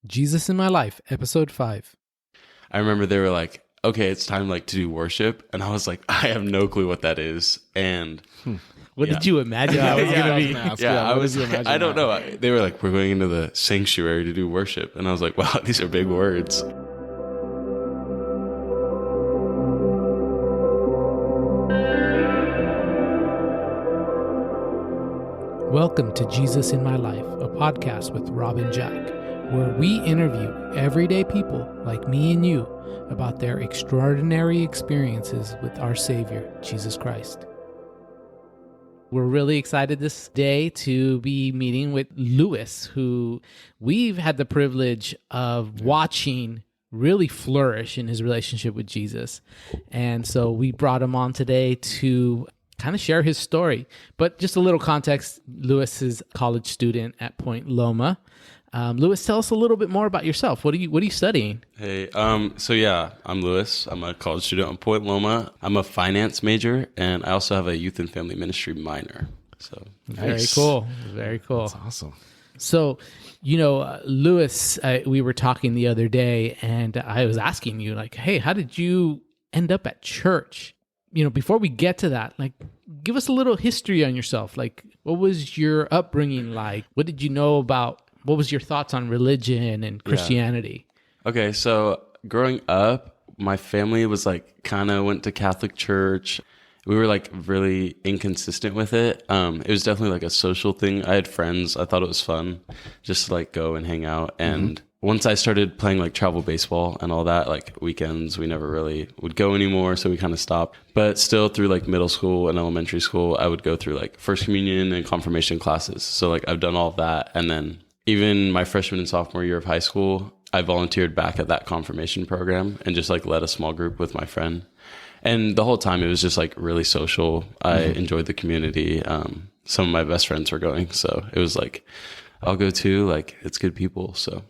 Jesus in My Life, Episode 5. I remember they were like, okay, it's time to do worship. And I was like, I have no clue what that is. And What did you imagine that was going to be? I don't know. They were like, we're going into the sanctuary to do worship. And I was like, wow, these are big words. Welcome to Jesus in My Life, a podcast with Rob and Jack, where we interview everyday people like me and you about their extraordinary experiences with our Savior, Jesus Christ. We're really excited this day to be meeting with Lewis, who we've had the privilege of watching really flourish in his relationship with Jesus. And so we brought him on today to kind of share his story. But just a little context, Lewis is a college student at Point Loma. Lewis, tell us a little bit more about yourself. What are you studying? Hey, I'm Lewis. I'm a college student at Point Loma. I'm a finance major, and I also have a youth and family ministry minor. So Very cool. Very cool. That's awesome. So, Lewis, we were talking the other day, and I was asking you, hey, how did you end up at church? Before we get to that, give us a little history on yourself. What was your upbringing like? What did you know about? What was your thoughts on religion and Christianity? Okay, so growing up, my family was kind of went to Catholic church. We were really inconsistent with it. It was definitely a social thing. I had friends. I thought it was fun just to go and hang out. And once I started playing travel baseball and all that, weekends, we never really would go anymore. So we kind of stopped. But still through middle school and elementary school, I would go through First Communion and confirmation classes. So I've done all of that. And then even my freshman and sophomore year of high school, I volunteered back at that confirmation program and just led a small group with my friend. And the whole time it was just really social. I enjoyed the community. Some of my best friends were going. So it was I'll go too. It's good people. So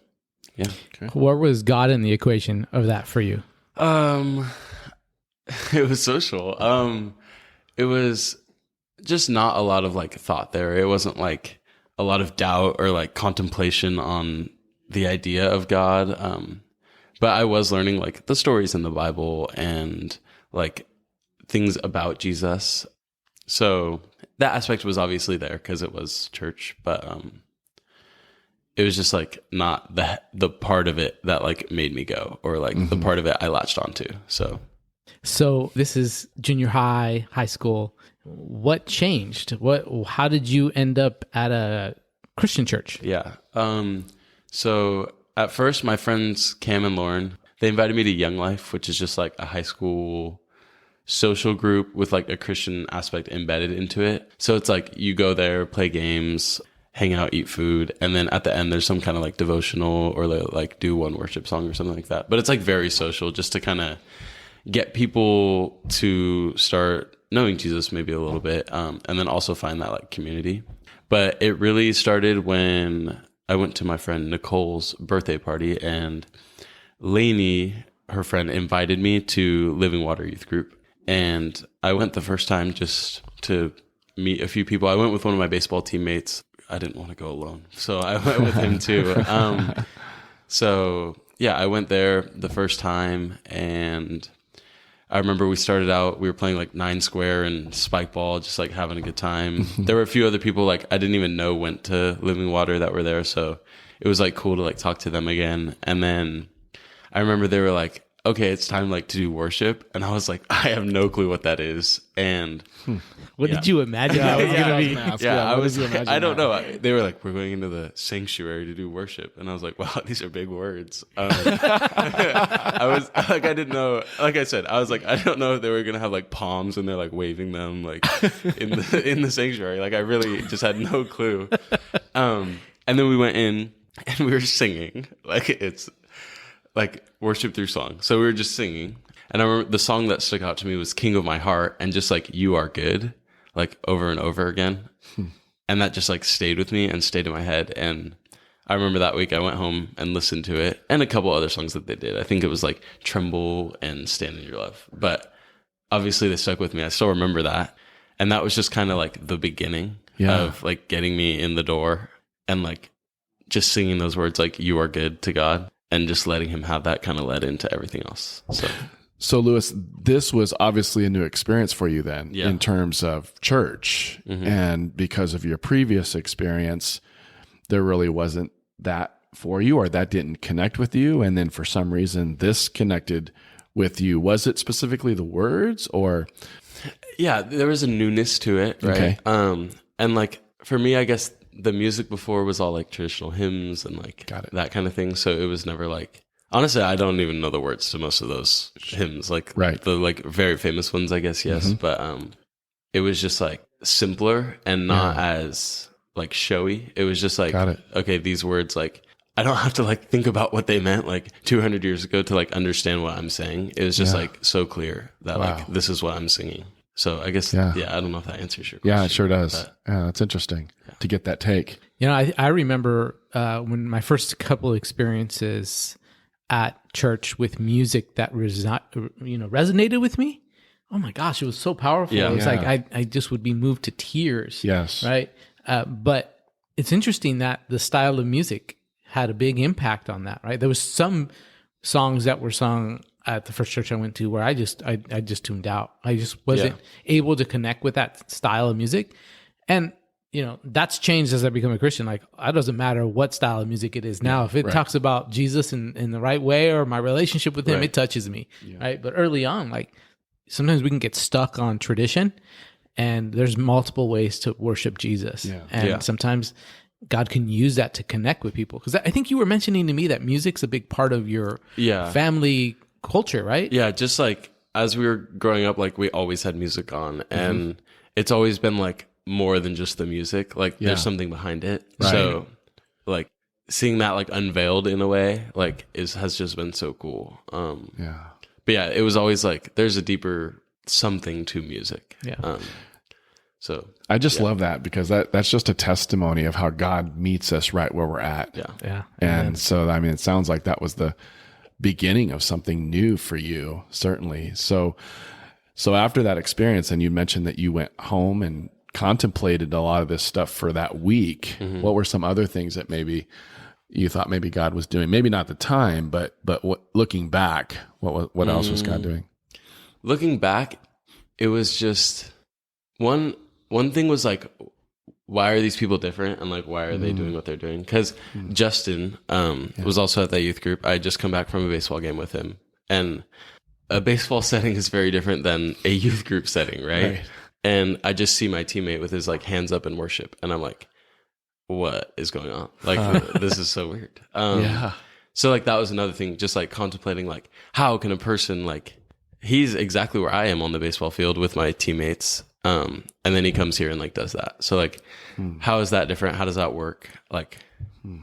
yeah. Okay. What was God in the equation of that for you? It was social. It was just not a lot of thought there. It wasn't a lot of doubt or contemplation on the idea of God. But I was learning the stories in the Bible and things about Jesus. So that aspect was obviously there because it was church, but it was just not the part of it that made me go or the part of it I latched onto. So this is junior high, high school. What changed? How did you end up at a Christian church? Yeah. So at first my friends Cam and Lauren, they invited me to Young Life, which is just a high school social group with a Christian aspect embedded into it. So it's you go there, play games, hang out, eat food, and then at the end there's some kind of devotional or do one worship song or something like that. But it's very social, just to kind of get people to start knowing Jesus maybe a little bit, and then also find that community. But it really started when I went to my friend Nicole's birthday party, and Lainey, her friend, invited me to Living Water Youth Group. And I went the first time just to meet a few people. I went with one of my baseball teammates. I didn't want to go alone, so I went with him too. So yeah, I went there the first time, and I remember we started out, we were playing 9 square and spike ball, just having a good time. There were a few other people I didn't even know went to Living Water that were there, so it was cool to talk to them again. And then I remember they were okay, it's time to do worship, and I was I have no clue what that is. And what did you imagine that was going to be? I don't know. They were we're going into the sanctuary to do worship, and I was wow, these are big words. I was I didn't know. Like I said, I was I don't know if they were gonna have palms and they're waving them in the sanctuary. I really just had no clue. And then we went in and we were singing it's worship through song. So we were just singing. And I remember the song that stuck out to me was King of My Heart, and just You Are Good, over and over again. And that just stayed with me and stayed in my head. And I remember that week I went home and listened to it, and a couple other songs that they did. I think it was Tremble and Stand in Your Love. But obviously they stuck with me. I still remember that. And that was just kind of the beginning of getting me in the door and just singing those words like "You are good" to God, and just letting Him have that kind of led into everything else. So Lewis, this was obviously a new experience for you then Yeah. in terms of church. And because of your previous experience, there really wasn't that for you, or that didn't connect with you. And then for some reason, this connected with you. Was it specifically the words, or? Yeah, there was a newness to it, right? Okay. And like for me, I guess the music before was all like traditional hymns and like Got it. that kind of thing. So it was never like, honestly, I don't even know the words to most of those hymns, like Right. the like very famous ones, I guess. Yes. But, it was just like simpler and not as like showy. It was just like, Got it. okay, these words, like, I don't have to like think about what they meant like 200 years ago to like understand what I'm saying. It was just like so clear that Wow. like, this is what I'm singing. So I guess, Yeah. I don't know if that answers your question. Yeah, it sure does. but- Yeah, that's interesting to get that take. You know, I remember when my first couple of experiences at church with music that resonated with me. Oh my gosh, it was so powerful. Yeah. It was Yeah. like I just would be moved to tears. Yes. Right. But it's interesting that the style of music had a big impact on that. Right. There was some songs that were sung at the first church I went to where I just tuned out. I just wasn't able to connect with that style of music. And you know, that's changed as I become a Christian. Like, it doesn't matter what style of music it is now. If it talks about Jesus in the right way or my relationship with him, it touches me. Right. But early on, like sometimes we can get stuck on tradition, and there's multiple ways to worship Jesus. Yeah. And sometimes God can use that to connect with people. Because I think you were mentioning to me that music's a big part of your family culture, right? Yeah, just like as we were growing up, like we always had music on, and it's always been like more than just the music. Like there's something behind it. Right. So like seeing that like unveiled in a way, like has just been so cool. Yeah. But yeah, it was always like there's a deeper something to music. Yeah. So I just love that, because that's just a testimony of how God meets us right where we're at. yeah. Yeah. And so, I mean, it sounds like that was the beginning of something new for you, certainly. So after that experience, and you mentioned that you went home and contemplated a lot of this stuff for that week, what were some other things that maybe you thought maybe God was doing? Maybe not at the time, but what, looking back, what else was God doing? Looking back, it was just one thing was like, why are these people different, and like why are they doing what they're doing? Because Justin was also at that youth group. I had just come back from a baseball game with him, and a baseball setting is very different than a youth group setting, right? And I just see my teammate with his like hands up in worship, and I'm like, what is going on? Like this is so weird. So like that was another thing, just like contemplating like, how can a person, like, he's exactly where I am on the baseball field with my teammates, and then he comes here and like does that. So like, how is that different? How does that work? Like,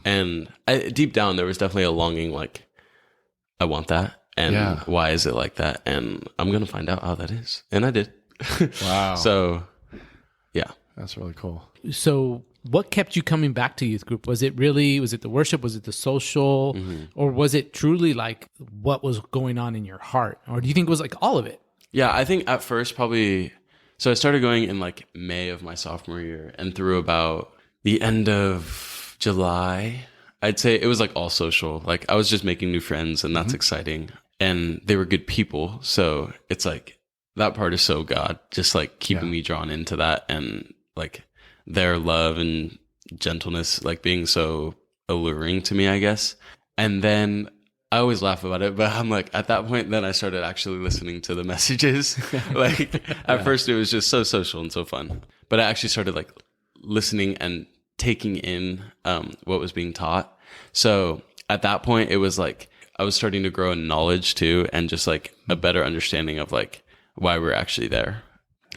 and deep down there was definitely a longing, like, I want that, and why is it like that? And I'm gonna find out how that is, and I did. Wow. So yeah, That's really cool. So what kept you coming back to youth group? Was it the worship? Was it the social? Or was it truly like what was going on in your heart? Or do you think it was like all of it? Yeah, I think at first probably, so I started going in like May of my sophomore year, and through about the end of July, I'd say it was like all social. Like I was just making new friends, and that's exciting. And they were good people. So it's like, that part is so God, just like keeping me drawn into that, and like their love and gentleness, like being so alluring to me, I guess. And then I always laugh about it, but I'm like, at that point, then I started actually listening to the messages. Like at first it was just so social and so fun, but I actually started like listening and taking in what was being taught. So at that point, it was like I was starting to grow in knowledge too, and just like a better understanding of like why we're actually there.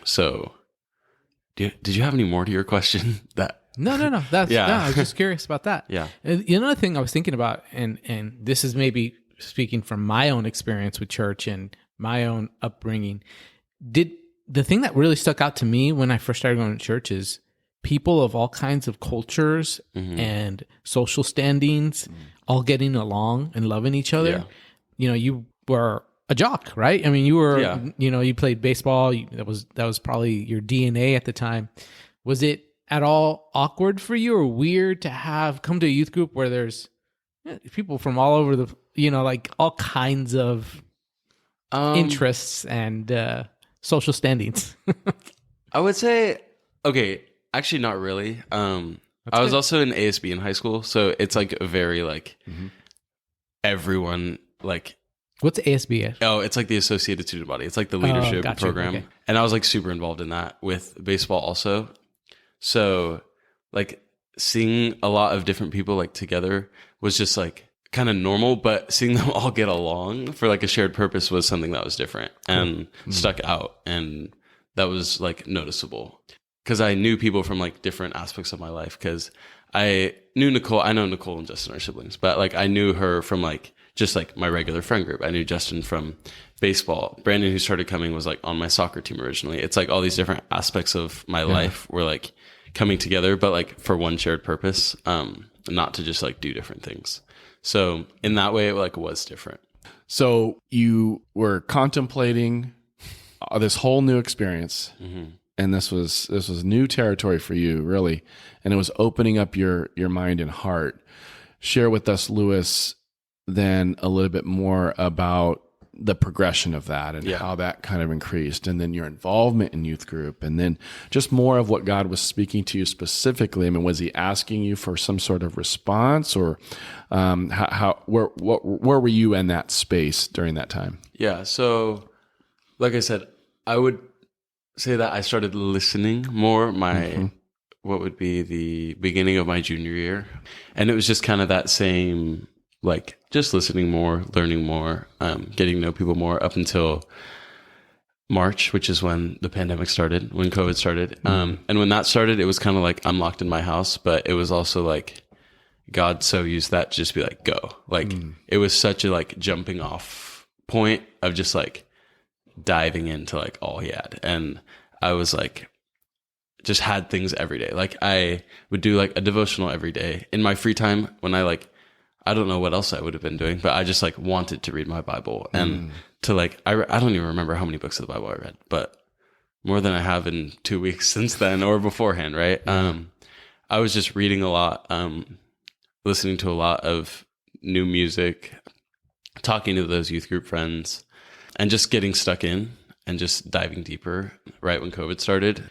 So did you have any more to your question? That No. That's Yeah. I was just curious about that. Yeah. And another thing I was thinking about, and this is maybe speaking from my own experience with church and my own upbringing, the thing that really stuck out to me when I first started going to church is people of all kinds of cultures and social standings all getting along and loving each other. Yeah. You know, you were a jock, right? I mean, you were, you know, you played baseball. That was probably your DNA at the time. Was it at all awkward for you or weird to have come to a youth group where there's people from all over the, like all kinds of interests and social standings? I would say, okay, actually not really. I was also in ASB in high school, so it's like a very like everyone like. What's ASB? Oh, it's like the Associated Student Body. It's like the leadership program. Okay. And I was like super involved in that with baseball also. So like seeing a lot of different people like together was just like kind of normal, but seeing them all get along for like a shared purpose was something that was different and stuck out. And that was like noticeable because I knew people from like different aspects of my life, because I know Nicole and Justin are siblings, but like I knew her from like just like my regular friend group. I knew Justin from baseball. Brandon, who started coming, was like on my soccer team originally. It's like all these different aspects of my life were like coming together, but like for one shared purpose, not to just like do different things. So in that way, it like was different. So you were contemplating this whole new experience, and this was new territory for you, really, and it was opening up your mind and heart. Share with us, Lewis, then a little bit more about the progression of that and how that kind of increased, and then your involvement in youth group, and then just more of what God was speaking to you specifically. I mean, was he asking you for some sort of response, or where were you in that space during that time? Yeah. So like I said, I would say that I started listening more what would be the beginning of my junior year. And it was just kind of that same, like just listening more, learning more, getting to know people more up until March, which is when the pandemic started, when COVID started. And when that started, it was kind of like I'm locked in my house, but it was also like God so used that to just be like, go. Like it was such a like jumping off point of just like diving into like all he had. And I was like, just had things every day. Like I would do like a devotional every day in my free time when I don't know what else I would have been doing, but I just like wanted to read my Bible and to like, I don't even remember how many books of the Bible I read, but more than I have in 2 weeks since then or beforehand. Right. I was just reading a lot, listening to a lot of new music, talking to those youth group friends, and just getting stuck in and just diving deeper right when COVID started.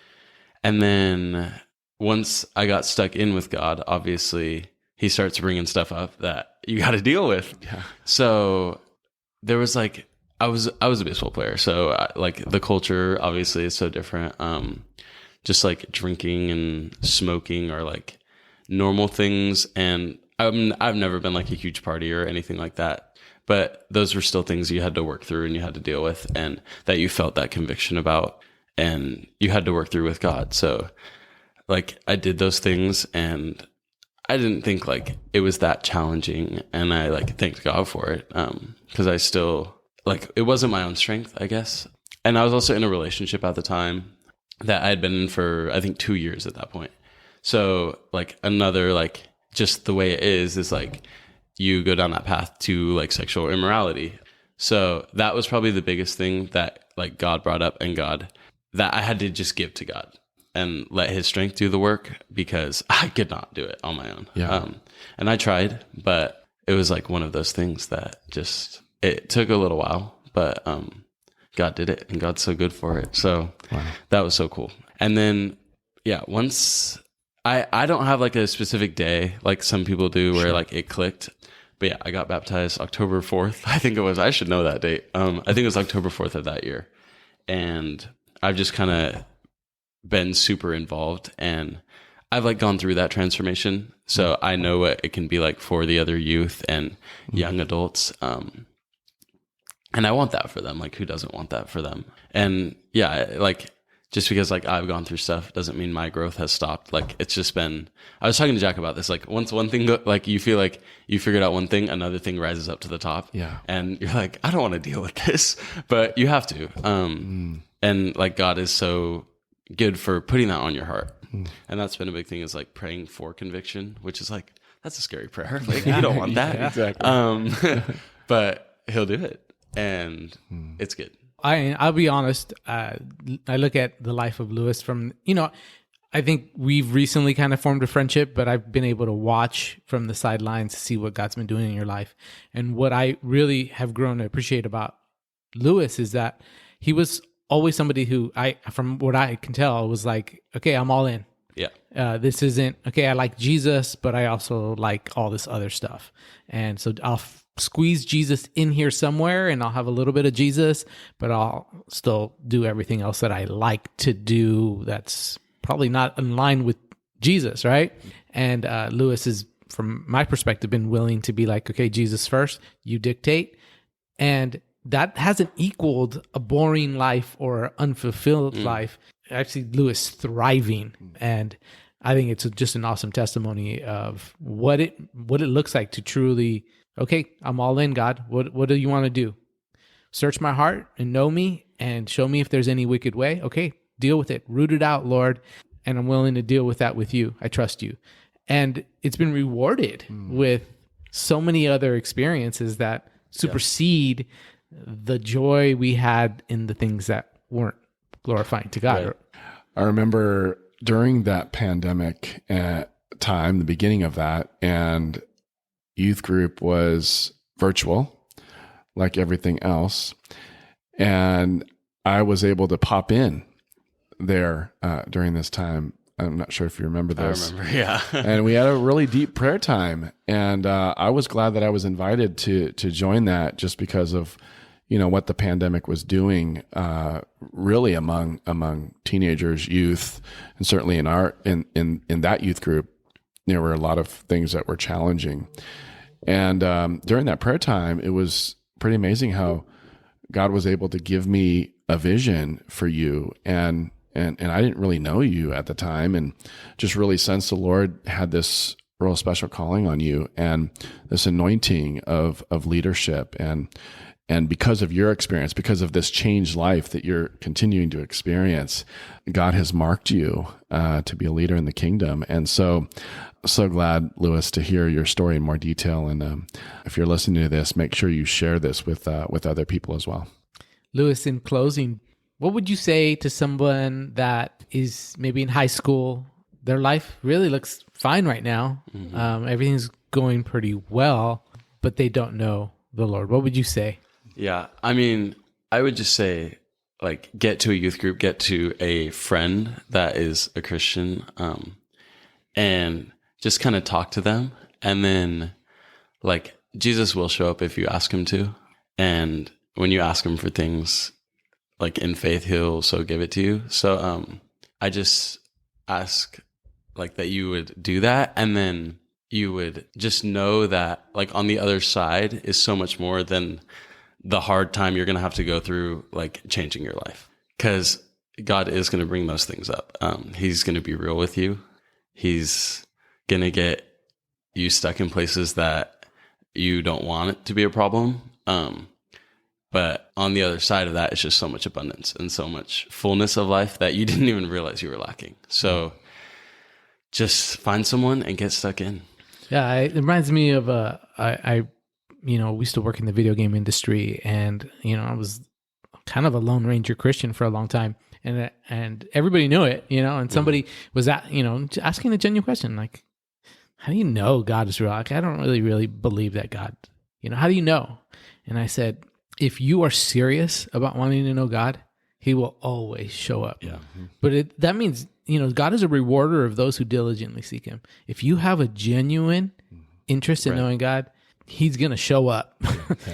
And then once I got stuck in with God, obviously he starts bringing stuff up that you got to deal with. Yeah. So there was like, I was a baseball player. So like the culture obviously is so different. Just like drinking and smoking are like normal things. And I've never been like a huge partier or anything like that, but those were still things you had to work through and you had to deal with, and that you felt that conviction about, and you had to work through with God. So like I did those things, and I didn't think like it was that challenging, and I like thanked God for it. Cause I still like, it wasn't my own strength, I guess. And I was also in a relationship at the time that I had been in for, I think 2 years at that point. So like another, like just the way it is like you go down that path to like sexual immorality. So that was probably the biggest thing that like God brought up, and that I had to just give to God and let his strength do the work, because I could not do it on my own. Yeah. And I tried, but it was like one of those things that just, it took a little while, but God did it, and God's so good for it. So that was so cool. And then, yeah, once I don't have like a specific day like some people do where like it clicked, but yeah, I got baptized October 4th. I think it was, I should know that date. I think it was October 4th of that year. And I've just kind of been super involved, and I've like gone through that transformation. So I know what it can be like for the other youth and young adults. And I want that for them. Like, who doesn't want that for them? And yeah, like just because like I've gone through stuff doesn't mean my growth has stopped. Like it's just been, I was talking to Jack about this, like once one thing, like you feel like you figured out one thing, another thing rises up to the top. Yeah. And you're like, I don't want to deal with this, but you have to. And like God is so good for putting that on your heart. And that's been a big thing, is like praying for conviction, which is like, that's a scary prayer. Like you don't want that. Exactly. But he'll do it, and it's good. I'll be honest. I look at the life of Lewis from, I I think we've recently kind of formed a friendship, but I've been able to watch from the sidelines to see what God's been doing in your life. And what I really have grown to appreciate about Lewis is that he was always somebody who from what I can tell, was like, okay, I'm all in. Yeah. This isn't, okay, I like Jesus, but I also like all this other stuff. And so I'll squeeze Jesus in here somewhere, and I'll have a little bit of Jesus, but I'll still do everything else that I like to do that's probably not in line with Jesus, right? And Lewis has, from my perspective, been willing to be like, okay, Jesus first, you dictate. And that hasn't equaled a boring life or unfulfilled life. I see Lewis thriving, and I think it's just an awesome testimony of what it looks like to truly, okay, I'm all in, God. What do you want to do? Search my heart and know me and show me if there's any wicked way. Okay, deal with it. Root it out, Lord, and I'm willing to deal with that with you. I trust you. And it's been rewarded with so many other experiences that supersede the joy we had in the things that weren't glorifying to God. Right. I remember during that pandemic time, the beginning of that, and youth group was virtual, like everything else. And I was able to pop in there during this time. I'm not sure if you remember this. I remember, yeah. And we had a really deep prayer time. And I was glad that I was invited to join that, just because of, what the pandemic was doing really among teenagers, youth, and certainly in that youth group, there were a lot of things that were challenging. And during that prayer time, it was pretty amazing how God was able to give me a vision for you. And I didn't really know you at the time, and just really sensed the Lord had this real special calling on you and this anointing of leadership. And because of your experience, because of this changed life that you're continuing to experience, God has marked you to be a leader in the kingdom. And so glad, Lewis, to hear your story in more detail. And if you're listening to this, make sure you share this with other people as well. Lewis, in closing, what would you say to someone that is maybe in high school? Their life really looks fine right now. Mm-hmm. Everything's going pretty well, but they don't know the Lord. What would you say? Yeah. I mean, I would just say, like, get to a youth group, get to a friend that is a Christian, and just kind of talk to them. And then, like, Jesus will show up if you ask him to. And when you ask him for things, like, in faith, he'll so give it to you. So I just ask, like, that you would do that. And then you would just know that, like, on the other side is so much more than the hard time you're going to have to go through, like, changing your life. Because God is going to bring those things up. He's going to be real with you. He's going to get you stuck in places that you don't want it to be a problem. But on the other side of that, it's just so much abundance and so much fullness of life that you didn't even realize you were lacking. So just find someone and get stuck in. Yeah, it reminds me of we used to work in the video game industry, and I was kind of a Lone Ranger Christian for a long time, and everybody knew it, and somebody was asking a genuine question, like, how do you know God is real? Like, I don't really believe that God, how do you know? And I said, if you are serious about wanting to know God, he will always show up. Yeah. But that means, God is a rewarder of those who diligently seek him. If you have a genuine interest in knowing God, he's going to show up.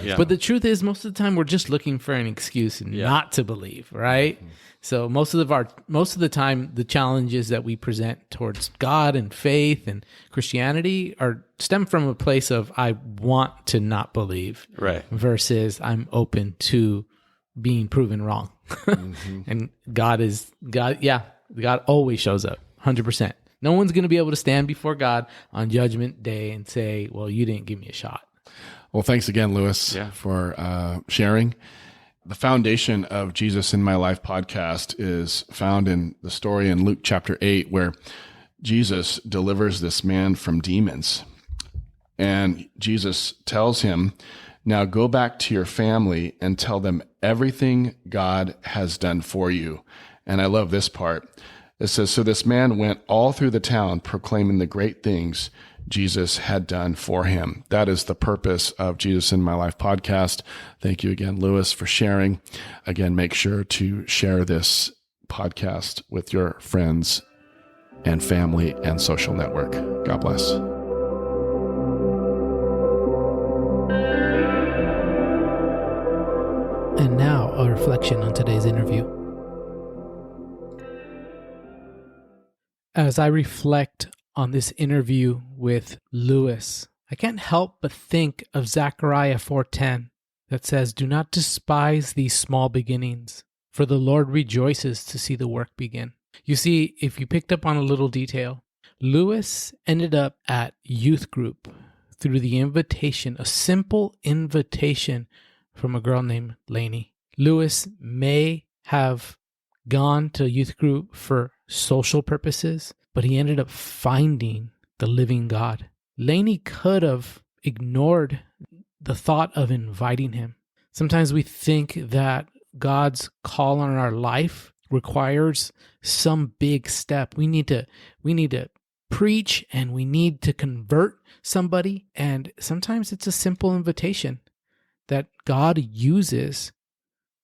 Yeah. But the truth is, most of the time we're just looking for an excuse not to believe, right? Mm-hmm. So most of the time, the challenges that we present towards God and faith and Christianity stem from a place of, I want to not believe, right? Versus I'm open to being proven wrong. Mm-hmm. And God always shows up 100%. No one's going to be able to stand before God on Judgment Day and say, well, you didn't give me a shot. Well, thanks again, Lewis, for sharing. The foundation of Jesus in My Life podcast is found in the story in Luke chapter 8, where Jesus delivers this man from demons. And Jesus tells him, now go back to your family and tell them everything God has done for you. And I love this part. It says, so this man went all through the town proclaiming the great things Jesus had done for him. That is the purpose of Jesus in My Life podcast. Thank you again, Lewis, for sharing. Again, make sure to share this podcast with your friends and family and social network. God bless. And now a reflection on today's interview. As I reflect on this interview with Lewis, I can't help but think of Zechariah 4:10 that says, "Do not despise these small beginnings, for the Lord rejoices to see the work begin." You see, if you picked up on a little detail, Lewis ended up at youth group through the invitation, a simple invitation from a girl named Lainey. Lewis may have gone to youth group for social purposes, but he ended up finding the living God. Lainey could have ignored the thought of inviting him. Sometimes we think that God's call on our life requires some big step. We need to preach and we need to convert somebody. And sometimes it's a simple invitation that God uses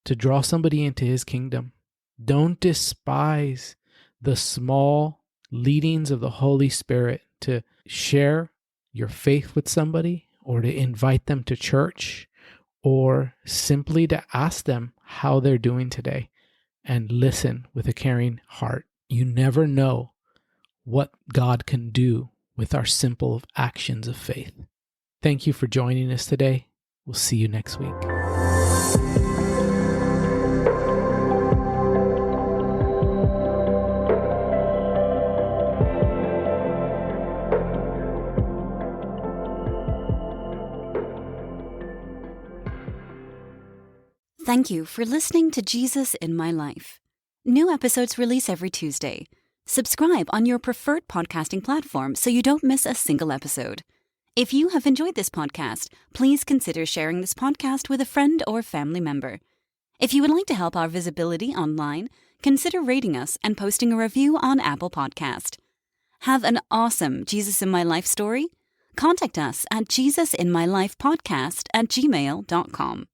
to draw somebody into his kingdom. Don't despise the small leadings of the Holy Spirit to share your faith with somebody, or to invite them to church, or simply to ask them how they're doing today and listen with a caring heart. You never know what God can do with our simple actions of faith. Thank you for joining us today. We'll see you next week. Thank you for listening to Jesus in My Life. New episodes release every Tuesday. Subscribe on your preferred podcasting platform so you don't miss a single episode. If you have enjoyed this podcast, please consider sharing this podcast with a friend or family member. If you would like to help our visibility online, consider rating us and posting a review on Apple Podcast. Have an awesome Jesus in My Life story? Contact us at jesusinmylifepodcast@gmail.com.